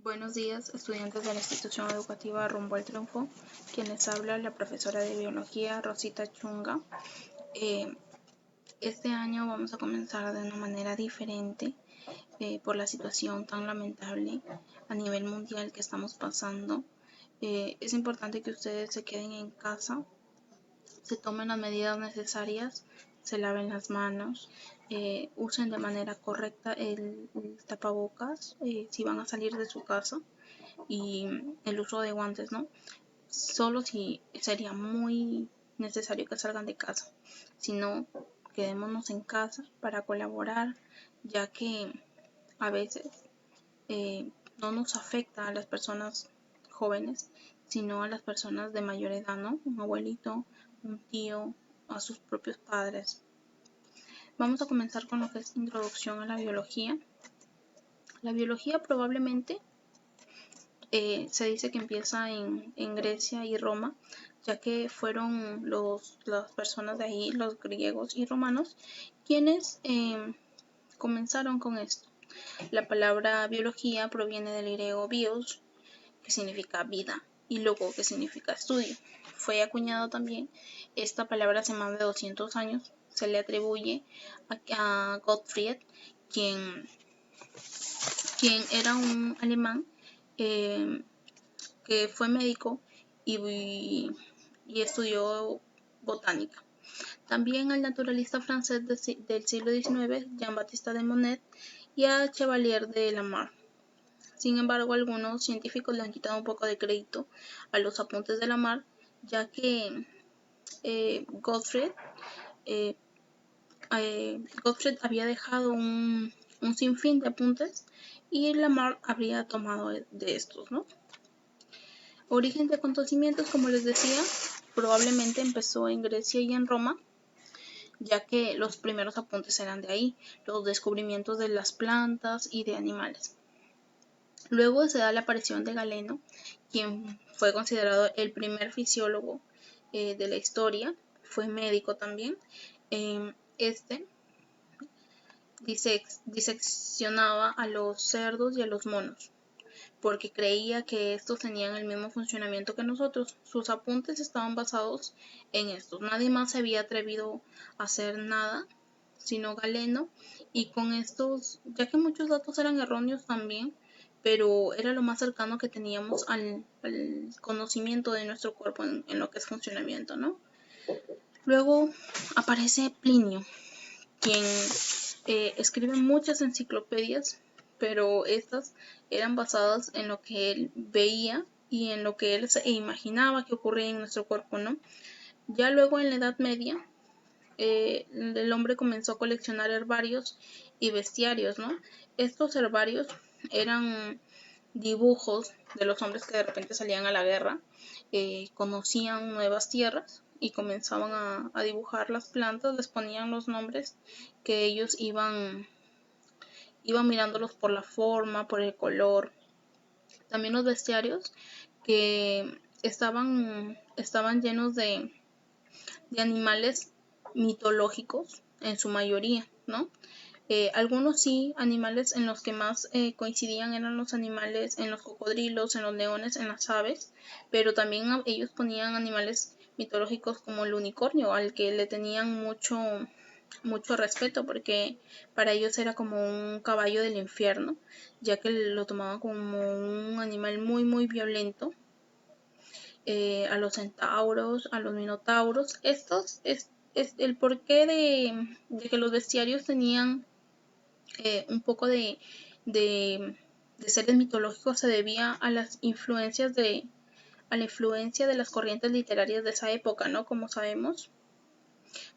Buenos días, estudiantes de la institución educativa Rumbo al Triunfo. Quien les habla, la profesora de biología Rosita Chunga. Este año vamos a comenzar de una manera diferente por la situación tan lamentable a nivel mundial que estamos pasando. Es importante que ustedes se queden en casa, se tomen las medidas necesarias, se laven las manos, usen de manera correcta el tapabocas si van a salir de su casa, y el uso de guantes, ¿no? Solo si sería muy necesario que salgan de casa. Si no, quedémonos en casa para colaborar, ya que a veces no nos afecta a las personas jóvenes, sino a las personas de mayor edad, ¿no? Un abuelito, un tío, a sus propios padres. Vamos a comenzar con lo que es introducción a la biología. La biología probablemente se dice que empieza en Grecia y Roma, ya que fueron las personas de ahí, los griegos y romanos, quienes comenzaron con esto. La palabra biología proviene del griego bios, que significa vida, y logo, que significa estudio. Fue acuñado también esta palabra hace más de 200 años. Se le atribuye a Gottfried, quien era un alemán que fue médico y estudió botánica. También al naturalista francés del siglo XIX, Jean-Baptiste de Monnet, y a Chevalier de Lamarck. Sin embargo, algunos científicos le han quitado un poco de crédito a los apuntes de Lamarck, ya que Gottfried había dejado un sinfín de apuntes y Lamarck habría tomado de estos, ¿no? Origen de acontecimientos, como les decía, probablemente empezó en Grecia y en Roma, ya que los primeros apuntes eran de ahí, los descubrimientos de las plantas y de animales. Luego se da la aparición de Galeno, quien fue considerado el primer fisiólogo de la historia, fue médico también. Este diseccionaba a los cerdos y a los monos, porque creía que estos tenían el mismo funcionamiento que nosotros. Sus apuntes estaban basados en estos. Nadie más se había atrevido a hacer nada sino Galeno, y con estos, ya que muchos datos eran erróneos también, pero era lo más cercano que teníamos al conocimiento de nuestro cuerpo en lo que es funcionamiento, ¿no? Luego aparece Plinio, quien escribe muchas enciclopedias, pero estas eran basadas en lo que él veía y en lo que él se imaginaba que ocurría en nuestro cuerpo, ¿no? Ya luego en la Edad Media, el hombre comenzó a coleccionar herbarios y bestiarios, ¿no? Estos herbarios eran dibujos de los hombres que de repente salían a la guerra, conocían nuevas tierras y comenzaban a dibujar las plantas, les ponían los nombres que ellos iban mirándolos por la forma, por el color. También los bestiarios, que estaban llenos de animales mitológicos en su mayoría, ¿no? Algunos sí, animales en los que más coincidían eran los animales, en los cocodrilos, en los leones, en las aves, pero también ellos ponían animales mitológicos como el unicornio, al que le tenían mucho respeto, porque para ellos era como un caballo del infierno, ya que lo tomaban como un animal muy violento. A los centauros, a los minotauros. Estos es el porqué de que los bestiarios tenían un poco de seres mitológicos, se debía a las influencias a la influencia de las corrientes literarias de esa época, ¿no? Como sabemos,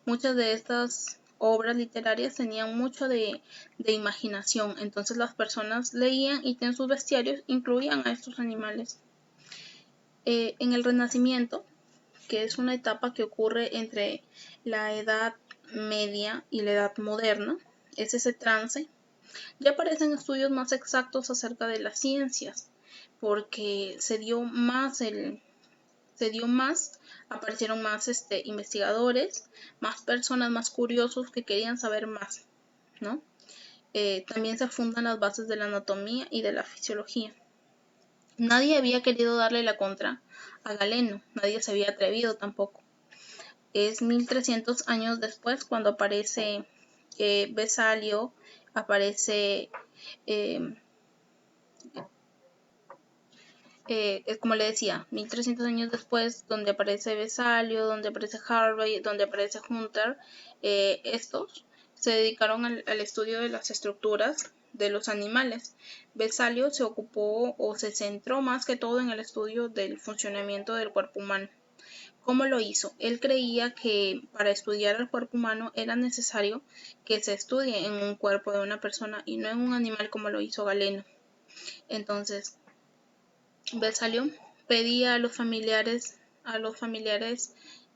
muchas de estas obras literarias tenían mucho de imaginación, entonces las personas leían y en sus bestiarios incluían a estos animales. En el Renacimiento, que es una etapa que ocurre entre la Edad Media y la Edad Moderna, es ese trance, ya aparecen estudios más exactos acerca de las ciencias, porque aparecieron más investigadores, más personas, más curiosos que querían saber más, ¿no? También se fundan las bases de la anatomía y de la fisiología. Nadie había querido darle la contra a Galeno, nadie se había atrevido tampoco. Es 1300 años después cuando aparece Vesalio, aparece, como le decía, 1300 años después, donde aparece Vesalio, donde aparece Harvey, donde aparece Hunter. Estos se dedicaron al estudio de las estructuras de los animales. Vesalio se ocupó o se centró más que todo en el estudio del funcionamiento del cuerpo humano. ¿Cómo lo hizo? Él creía que para estudiar el cuerpo humano era necesario que se estudie en un cuerpo de una persona y no en un animal como lo hizo Galeno. Entonces, Vesalio pedía a los familiares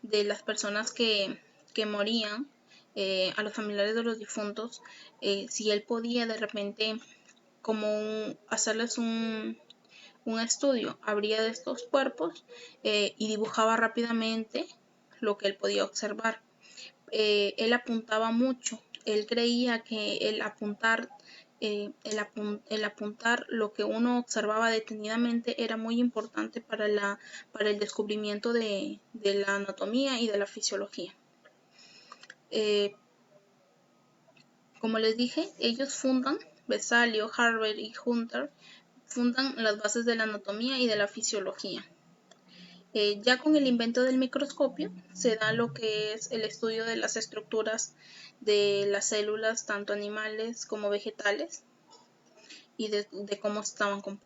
de las personas que morían, a los familiares de los difuntos, si él podía de repente hacerles un estudio, abría de estos cuerpos y dibujaba rápidamente lo que él podía observar. Él apuntaba mucho, él creía que el apuntar lo que uno observaba detenidamente era muy importante para el descubrimiento de la anatomía y de la fisiología. Como les dije, ellos fundan, Vesalio, Harvey y Hunter, fundan las bases de la anatomía y de la fisiología. Ya con el invento del microscopio se da lo que es el estudio de las estructuras de las células, tanto animales como vegetales, y de cómo estaban compuestas.